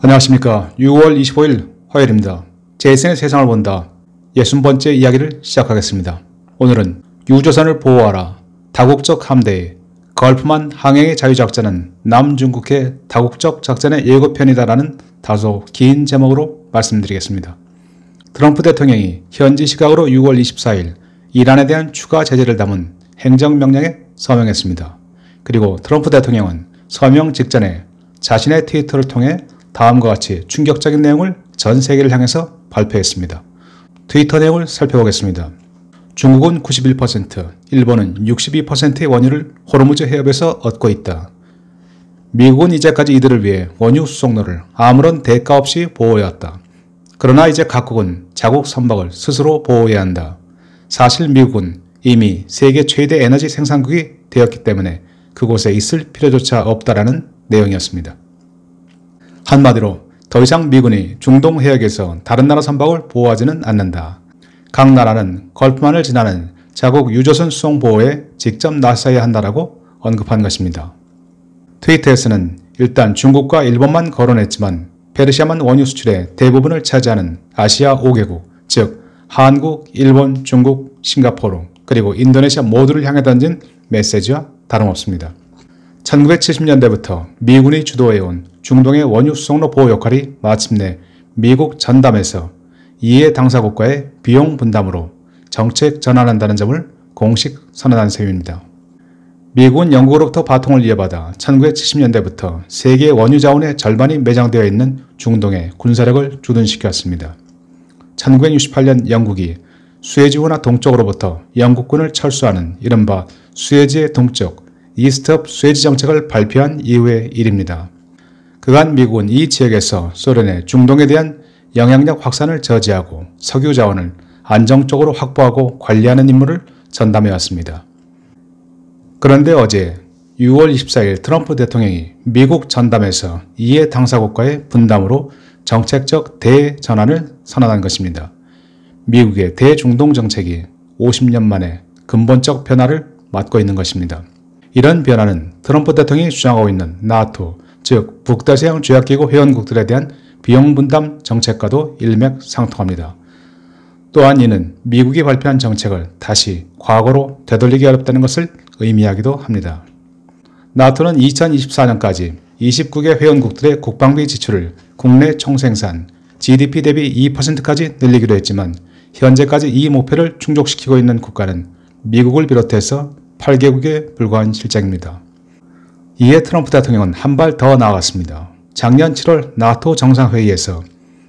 안녕하십니까. 6월 25일 화요일입니다. 제이슨의 세상을 본다 60번째 이야기를 시작하겠습니다. 오늘은 유조선을 보호하라 다국적 함대의 걸프만 항행의 자유작전은 남중국해 다국적 작전의 예고편이다라는 다소 긴 제목으로 말씀드리겠습니다. 트럼프 대통령이 현지 시각으로 6월 24일 이란에 대한 추가 제재를 담은 행정명령에 서명했습니다. 그리고 트럼프 대통령은 서명 직전에 자신의 트위터를 통해 다음과 같이 충격적인 내용을 전 세계를 향해서 발표했습니다. 트위터 내용을 살펴보겠습니다. 중국은 91%, 일본은 62%의 원유를 호르무즈 해협에서 얻고 있다. 미국은 이제까지 이들을 위해 원유 수송로를 아무런 대가 없이 보호해왔다. 그러나 이제 각국은 자국 선박을 스스로 보호해야 한다. 사실 미국은 이미 세계 최대 에너지 생산국이 되었기 때문에 그곳에 있을 필요조차 없다라는 내용이었습니다. 한마디로 더 이상 미군이 중동 해역에서 다른 나라 선박을 보호하지는 않는다. 각 나라는 걸프만을 지나는 자국 유조선 수송 보호에 직접 나서야 한다라고 언급한 것입니다. 트위터에서는 일단 중국과 일본만 거론했지만 페르시아만 원유 수출의 대부분을 차지하는 아시아 5개국, 즉 한국, 일본, 중국, 싱가포르, 그리고 인도네시아 모두를 향해 던진 메시지와 다름없습니다. 1970년대부터 미군이 주도해온 중동의 원유 수송로 보호 역할이 마침내 미국 전담에서 이해 당사국과의 비용 분담으로 정책 전환한다는 점을 공식 선언한 셈입니다. 미국은 영국으로부터 바통을 이어받아 1970년대부터 세계 원유 자원의 절반이 매장되어 있는 중동에 군사력을 주둔시켰습니다. 1968년 영국이 수에즈 운하 동쪽으로부터 영국군을 철수하는 이른바 수에즈의 동쪽 이스트업 수에즈 정책을 발표한 이후의 일입니다. 그간 미국은 이 지역에서 소련의 중동에 대한 영향력 확산을 저지하고 석유 자원을 안정적으로 확보하고 관리하는 임무를 전담해왔습니다. 그런데 어제 6월 24일 트럼프 대통령이 미국 전담에서 이해 당사국과의 분담으로 정책적 대전환을 선언한 것입니다. 미국의 대중동 정책이 50년 만에 근본적 변화를 맞고 있는 것입니다. 이런 변화는 트럼프 대통령이 주장하고 있는 나토, 즉 북다시아형 조약기구 회원국들에 대한 비용 분담 정책과도 일맥상통합니다. 또한 이는 미국이 발표한 정책을 다시 과거로 되돌리기 어렵다는 것을 의미하기도 합니다. 나토는 2024년까지 29개 회원국들의 국방비 지출을 국내 총생산, GDP 대비 2%까지 늘리기로 했지만 현재까지 이 목표를 충족시키고 있는 국가는 미국을 비롯해서 8개국에 불과한 실정입니다. 이에 트럼프 대통령은 한 발 더 나아갔습니다. 작년 7월 나토 정상회의에서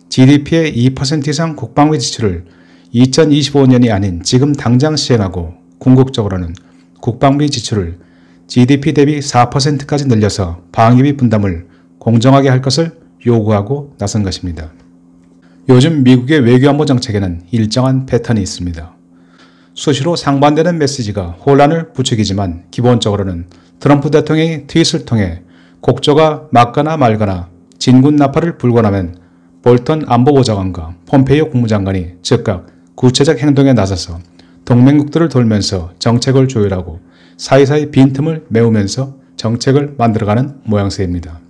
GDP의 2% 이상 국방비 지출을 2025년이 아닌 지금 당장 시행하고 궁극적으로는 국방비 지출을 GDP 대비 4%까지 늘려서 방위비 분담을 공정하게 할 것을 요구하고 나선 것입니다. 요즘 미국의 외교안보 정책에는 일정한 패턴이 있습니다. 수시로 상반되는 메시지가 혼란을 부추기지만 기본적으로는 트럼프 대통령이 트윗을 통해 곡조가 맞거나 말거나 진군 나팔을 불고 나면 볼턴 안보보좌관과 폼페이오 국무장관이 즉각 구체적 행동에 나서서 동맹국들을 돌면서 정책을 조율하고 사이사이 빈틈을 메우면서 정책을 만들어가는 모양새입니다.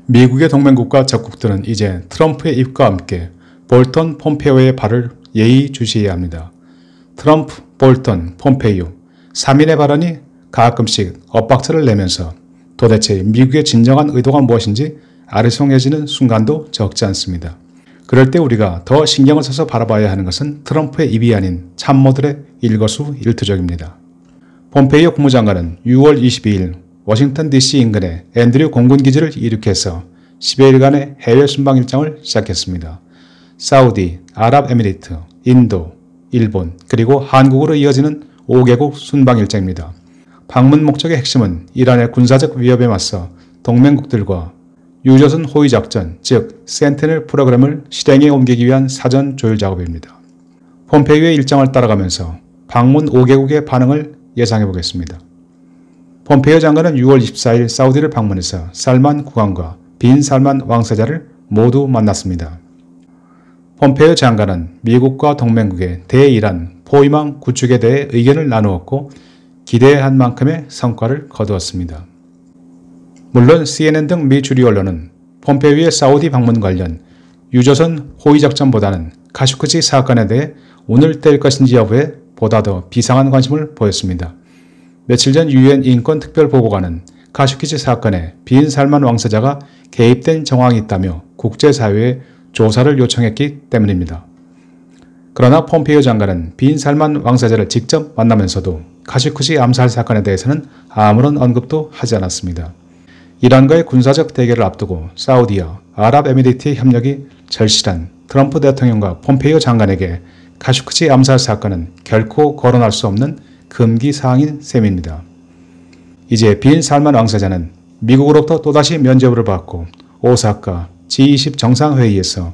미국의 동맹국과 적국들은 이제 트럼프의 입과 함께 볼턴, 폼페이오의 발을 예의주시해야 합니다. 트럼프, 볼턴, 폼페이오 3인의 발언이 가끔씩 엇박자를 내면서 도대체 미국의 진정한 의도가 무엇인지 아리송해지는 순간도 적지 않습니다. 그럴 때 우리가 더 신경을 써서 바라봐야 하는 것은 트럼프의 입이 아닌 참모들의 일거수일투족입니다. 폼페이오 국무장관은 6월 22일 워싱턴 DC 인근의 앤드류 공군기지를 이륙해서 10여일간의 해외 순방 일정을 시작했습니다. 사우디, 아랍에미리트, 인도, 일본, 그리고 한국으로 이어지는 5개국 순방 일정입니다. 방문 목적의 핵심은 이란의 군사적 위협에 맞서 동맹국들과 유조선 호위 작전, 즉 센티넬 프로그램을 실행에 옮기기 위한 사전 조율 작업입니다. 폼페이오의 일정을 따라가면서 방문 5개국의 반응을 예상해 보겠습니다. 폼페이오 장관은 6월 24일 사우디를 방문해서 살만 국왕과 빈 살만 왕세자를 모두 만났습니다. 폼페이오 장관은 미국과 동맹국의 대이란 포위망 구축에 대해 의견을 나누었고 기대한 만큼의 성과를 거두었습니다. 물론 CNN 등 미 주류 언론은 폼페이오의 사우디 방문 관련 유조선 호위작전보다는 카쇼크지 사건에 대해 운을 뗄 것인지 여부에 보다 더 비상한 관심을 보였습니다. 며칠 전 유엔 인권특별보고관은 카쇼크지 사건에 빈 살만 왕세자가 개입된 정황이 있다며 국제사회에 조사를 요청했기 때문입니다. 그러나 폼페이오 장관은 빈 살만 왕세자를 직접 만나면서도 카쇼크지 암살 사건에 대해서는 아무런 언급도 하지 않았습니다. 이란과의 군사적 대결을 앞두고 사우디와 아랍에미리트의 협력이 절실한 트럼프 대통령과 폼페이오 장관에게 카쇼크지 암살 사건은 결코 거론할 수 없는 금기 사항인 셈입니다. 이제 빈 살만 왕세자는 미국으로부터 또다시 면죄부를 받고 오사카 G20 정상회의에서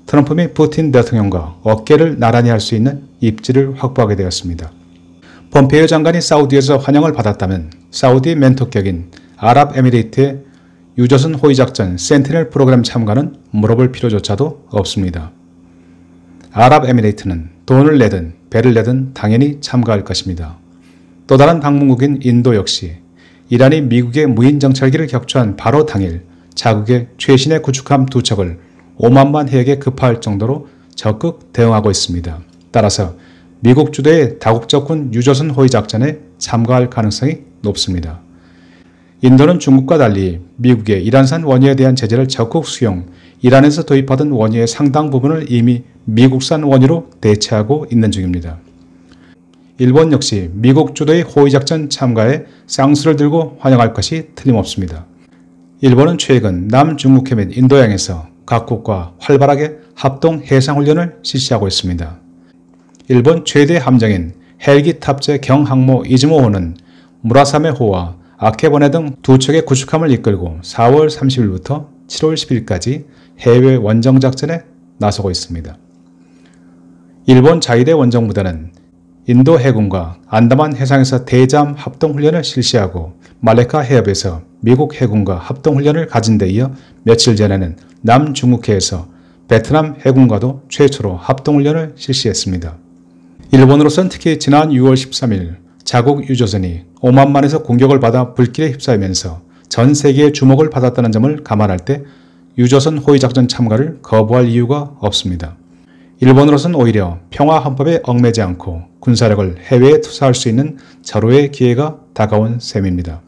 트럼프 및 푸틴 대통령과 어깨를 나란히 할 수 있는 입지를 확보하게 되었습니다. 폼페이오 장관이 사우디에서 환영을 받았다면 사우디 멘토격인 아랍에미리트의 유조선 호위작전 센티넬 프로그램 참가는 물어볼 필요조차도 없습니다. 아랍에미리트는 돈을 내든 배를 내든 당연히 참가할 것입니다. 또 다른 방문국인 인도 역시 이란이 미국의 무인 정찰기를 격추한 바로 당일 자국의 최신의 구축함 2척을 오만만 해역에 급파할 정도로 적극 대응하고 있습니다. 따라서 미국 주도의 다국적군 유조선 호위작전에 참가할 가능성이 높습니다. 인도는 중국과 달리 미국의 이란산 원유에 대한 제재를 적극 수용, 이란에서 도입하던 원유의 상당 부분을 이미 미국산 원유로 대체하고 있는 중입니다. 일본 역시 미국 주도의 호위작전 참가에 쌍수를 들고 환영할 것이 틀림없습니다. 일본은 최근 남중국해 및 인도양에서 각국과 활발하게 합동 해상훈련을 실시하고 있습니다. 일본 최대 함정인 헬기 탑재 경항모 이즈모호는 무라사메호와 아케보네 등 2척의 구축함을 이끌고 4월 30일부터 7월 10일까지 해외 원정작전에 나서고 있습니다. 일본 자위대 원정부대는 인도 해군과 안다만 해상에서 대잠 합동훈련을 실시하고 말레카 해협에서 미국 해군과 합동훈련을 가진 데 이어 며칠 전에는 남중국해에서 베트남 해군과도 최초로 합동훈련을 실시했습니다. 일본으로선 특히 지난 6월 13일 자국 유조선이 오만만에서 공격을 받아 불길에 휩싸이면서 전 세계의 주목을 받았다는 점을 감안할 때 유조선 호위작전 참가를 거부할 이유가 없습니다. 일본으로선 오히려 평화헌법에 얽매지 않고 군사력을 해외에 투사할 수 있는 절호의 기회가 다가온 셈입니다.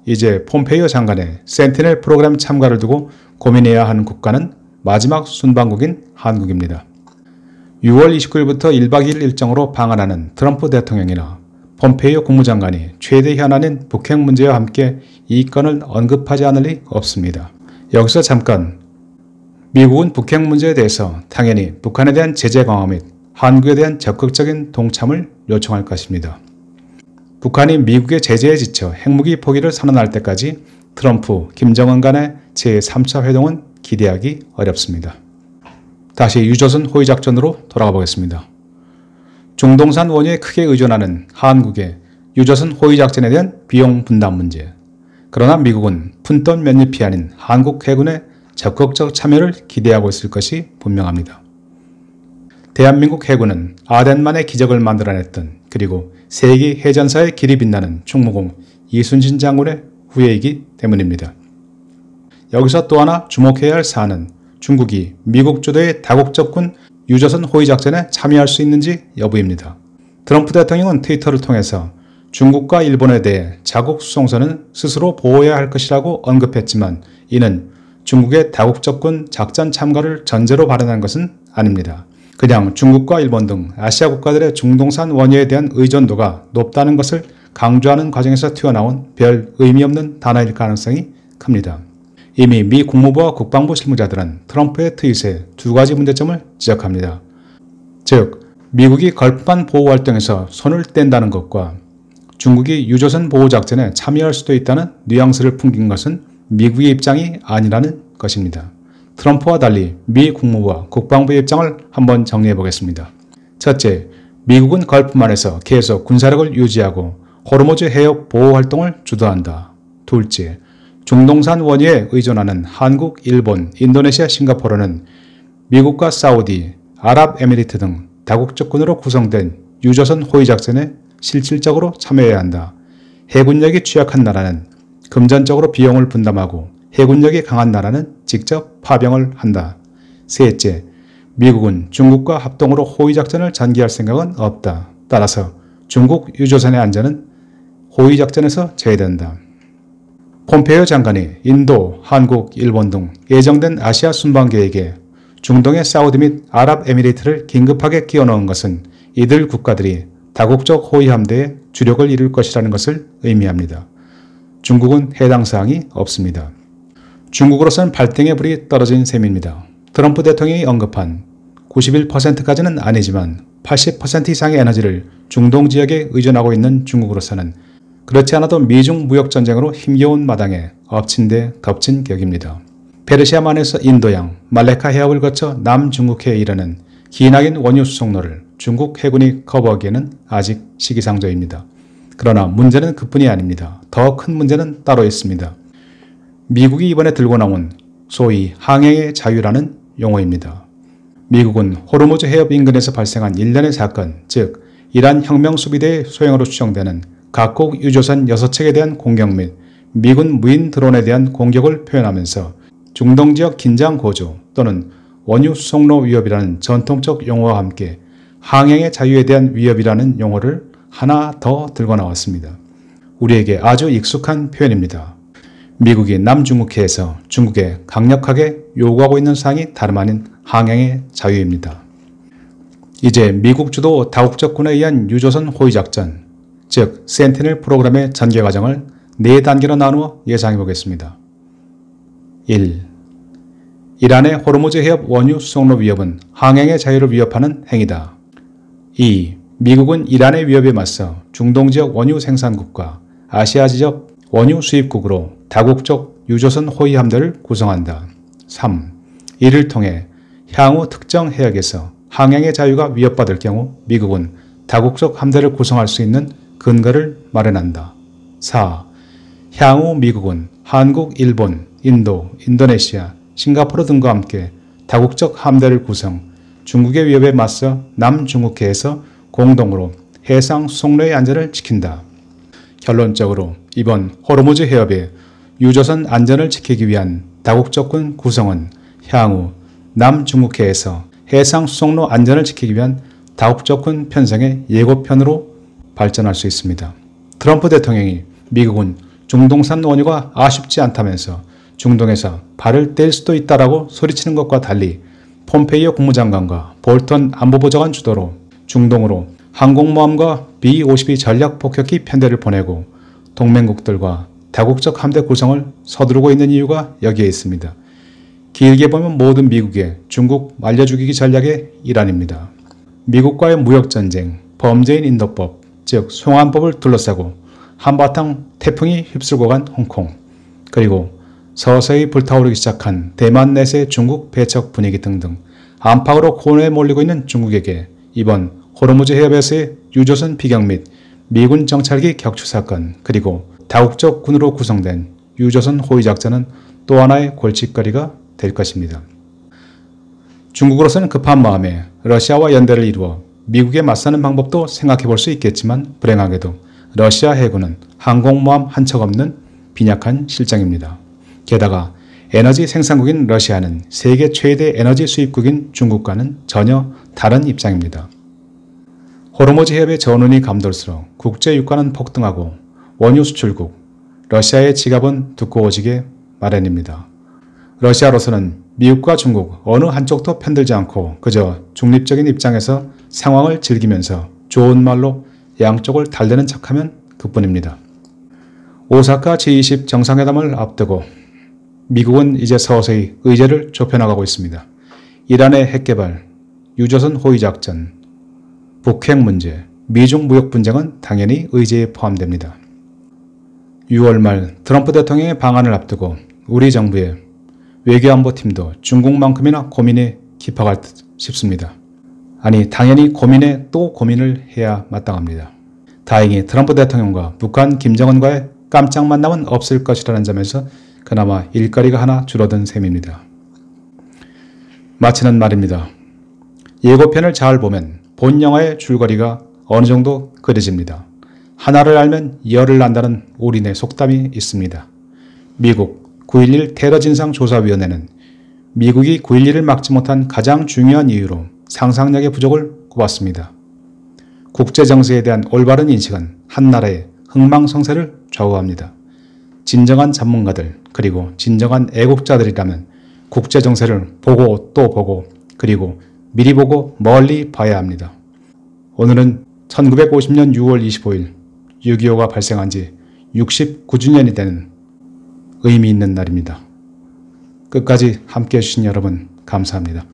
이제 폼페이오 장관의 센티넬 프로그램 참가를 두고 고민해야 하는 국가는 마지막 순방국인 한국입니다. 6월 29일부터 1박 2일 일정으로 방한하는 트럼프 대통령이나 폼페이오 국무장관이 최대 현안인 북핵 문제와 함께 이 건을 언급하지 않을 리 없습니다. 여기서 잠깐 미국은 북핵 문제에 대해서 당연히 북한에 대한 제재 강화 및 한국에 대한 적극적인 동참을 요청할 것입니다. 북한이 미국의 제재에 지쳐 핵무기 포기를 선언할 때까지 트럼프, 김정은 간의 제3차 회동은 기대하기 어렵습니다. 다시 유조선 호위작전으로 돌아가 보겠습니다. 중동산 원유에 크게 의존하는 한국의 유조선 호위작전에 대한 비용 분담 문제. 그러나 미국은 푼돈 몇 잎이 아닌 한국 해군의 적극적 참여를 기대하고 있을 것이 분명합니다. 대한민국 해군은 아덴만의 기적을 만들어냈던 그리고 세계 해전사의 길이 빛나는 충무공 이순신 장군의 후예이기 때문입니다. 여기서 또 하나 주목해야 할 사안은 중국이 미국 주도의 다국적군 유조선 호위작전에 참여할 수 있는지 여부입니다. 트럼프 대통령은 트위터를 통해서 중국과 일본에 대해 자국 수송선은 스스로 보호해야 할 것이라고 언급했지만 이는 중국의 다국적군 작전 참가를 전제로 발언한 것은 아닙니다. 그냥 중국과 일본 등 아시아 국가들의 중동산 원유에 대한 의존도가 높다는 것을 강조하는 과정에서 튀어나온 별 의미 없는 단어일 가능성이 큽니다. 이미 미 국무부와 국방부 실무자들은 트럼프의 트윗에 두 가지 문제점을 지적합니다. 즉, 미국이 걸프만 보호활동에서 손을 뗀다는 것과 중국이 유조선 보호작전에 참여할 수도 있다는 뉘앙스를 풍긴 것은 미국의 입장이 아니라는 것입니다. 트럼프와 달리 미 국무부와 국방부의 입장을 한번 정리해 보겠습니다. 첫째, 미국은 걸프만에서 계속 군사력을 유지하고 호르무즈 해역 보호활동을 주도한다. 둘째, 중동산 원유에 의존하는 한국, 일본, 인도네시아, 싱가포르는 미국과 사우디, 아랍에미리트 등 다국적군으로 구성된 유조선 호위작전에 실질적으로 참여해야 한다. 해군력이 취약한 나라는 금전적으로 비용을 분담하고 해군력이 강한 나라는 직접 파병을 한다. 셋째, 미국은 중국과 합동으로 호위작전을 전개할 생각은 없다. 따라서 중국 유조선의 안전은 호위작전에서 제외된다. 폼페이오 장관이 인도, 한국, 일본 등 예정된 아시아 순방 계획에 중동의 사우디 및 아랍에미리트를 긴급하게 끼워넣은 것은 이들 국가들이 다국적 호위 함대에 주력을 이룰 것이라는 것을 의미합니다. 중국은 해당 사항이 없습니다. 중국으로서는 발등에 불이 떨어진 셈입니다. 트럼프 대통령이 언급한 91%까지는 아니지만 80% 이상의 에너지를 중동 지역에 의존하고 있는 중국으로서는 그렇지 않아도 미중 무역전쟁으로 힘겨운 마당에 엎친 데 덮친 격입니다. 페르시아만에서 인도양, 말레카 해협을 거쳐 남중국해에 이르는 기나긴 원유 수송로를 중국 해군이 커버하기에는 아직 시기상조입니다. 그러나 문제는 그뿐이 아닙니다. 더 큰 문제는 따로 있습니다. 미국이 이번에 들고 나온 소위 항해의 자유라는 용어입니다. 미국은 호르무즈 해협 인근에서 발생한 일련의 사건, 즉 이란 혁명수비대의 소행으로 추정되는 각국 유조선 6척에 대한 공격 및 미군 무인 드론에 대한 공격을 표현하면서 중동 지역 긴장 고조 또는 원유 수송로 위협이라는 전통적 용어와 함께 항행의 자유에 대한 위협이라는 용어를 하나 더 들고 나왔습니다. 우리에게 아주 익숙한 표현입니다. 미국이 남중국해에서 중국에 강력하게 요구하고 있는 사항이 다름 아닌 항행의 자유입니다. 이제 미국 주도 다국적군에 의한 유조선 호위작전, 즉 센티넬 프로그램의 전개 과정을 4단계로 나누어 예상해 보겠습니다. 1. 이란의 호르무즈 해협 원유 수송로 위협은 항행의 자유를 위협하는 행위다. 2. 미국은 이란의 위협에 맞서 중동 지역 원유 생산국과 아시아 지역 원유 수입국으로 다국적 유조선 호위 함대를 구성한다. 3. 이를 통해 향후 특정 해역에서 항행의 자유가 위협받을 경우 미국은 다국적 함대를 구성할 수 있는 근거를 마련한다. 4. 향후 미국은 한국, 일본, 인도, 인도네시아, 싱가포르 등과 함께 다국적 함대를 구성, 중국의 위협에 맞서 남중국해에서 공동으로 해상 수송로의 안전을 지킨다. 결론적으로 이번 호르무즈 해협의 유조선 안전을 지키기 위한 다국적군 구성은 향후 남중국해에서 해상 수송로 안전을 지키기 위한 다국적군 편성의 예고편으로 발전할 수 있습니다. 트럼프 대통령이 미국은 중동산 원유가 아쉽지 않다면서 중동에서 발을 뗄 수도 있다라고 소리치는 것과 달리 폼페이오 국무장관과 볼턴 안보보좌관 주도로 중동으로 항공모함과 B-52 전략폭격기 편대를 보내고 동맹국들과 다국적 함대 구성을 서두르고 있는 이유가 여기에 있습니다. 길게 보면 모든 미국의 중국 말려 죽이기 전략의 일환입니다. 미국과의 무역전쟁, 범죄인 인도법, 즉 송환법을 둘러싸고 한바탕 태풍이 휩쓸고 간 홍콩, 그리고 서서히 불타오르기 시작한 대만 내세 중국 배척 분위기 등등 안팎으로 고뇌에 몰리고 있는 중국에게 이번 호르무즈 해협에서의 유조선 비격 및 미군 정찰기 격추 사건, 그리고 다국적 군으로 구성된 유조선 호위작전은 또 하나의 골칫거리가 될 것입니다. 중국으로서는 급한 마음에 러시아와 연대를 이루어 미국에 맞서는 방법도 생각해 볼 수 있겠지만 불행하게도 러시아 해군은 항공모함 한 척 없는 빈약한 실정입니다. 게다가 에너지 생산국인 러시아는 세계 최대 에너지 수입국인 중국과는 전혀 다른 입장입니다. 호르무즈 해협의 전운이 감돌수록 국제 유가는 폭등하고 원유 수출국 러시아의 지갑은 두꺼워지게 마련입니다. 러시아로서는 미국과 중국 어느 한쪽도 편들지 않고 그저 중립적인 입장에서 상황을 즐기면서 좋은 말로 양쪽을 달래는 척하면 그뿐입니다. 오사카 G20 정상회담을 앞두고 미국은 이제 서서히 의제를 좁혀나가고 있습니다. 이란의 핵개발, 유조선 호위작전, 북핵 문제, 미중 무역 분쟁은 당연히 의제에 포함됩니다. 6월 말 트럼프 대통령의 방한을 앞두고 우리 정부의 외교안보팀도 중국만큼이나 고민에 깊어갈 듯 싶습니다. 아니, 당연히 고민에 또 고민을 해야 마땅합니다. 다행히 트럼프 대통령과 북한 김정은과의 깜짝 만남은 없을 것이라는 점에서 그나마 일거리가 하나 줄어든 셈입니다. 마치는 말입니다. 예고편을 잘 보면 본 영화의 줄거리가 어느 정도 그려집니다. 하나를 알면 열을 난다는 올인의 속담이 있습니다. 미국 9.11 테러 진상조사위원회는 미국이 9.11을 막지 못한 가장 중요한 이유로 상상력의 부족을 꼽았습니다. 국제정세에 대한 올바른 인식은 한 나라의 흥망성쇠를 좌우합니다. 진정한 전문가들 그리고 진정한 애국자들이라면 국제정세를 보고 또 보고 그리고 미리 보고 멀리 봐야 합니다. 오늘은 1950년 6월 25일 6.25가 발생한 지 69주년이 되는 의미 있는 날입니다. 끝까지 함께해 주신 여러분 감사합니다.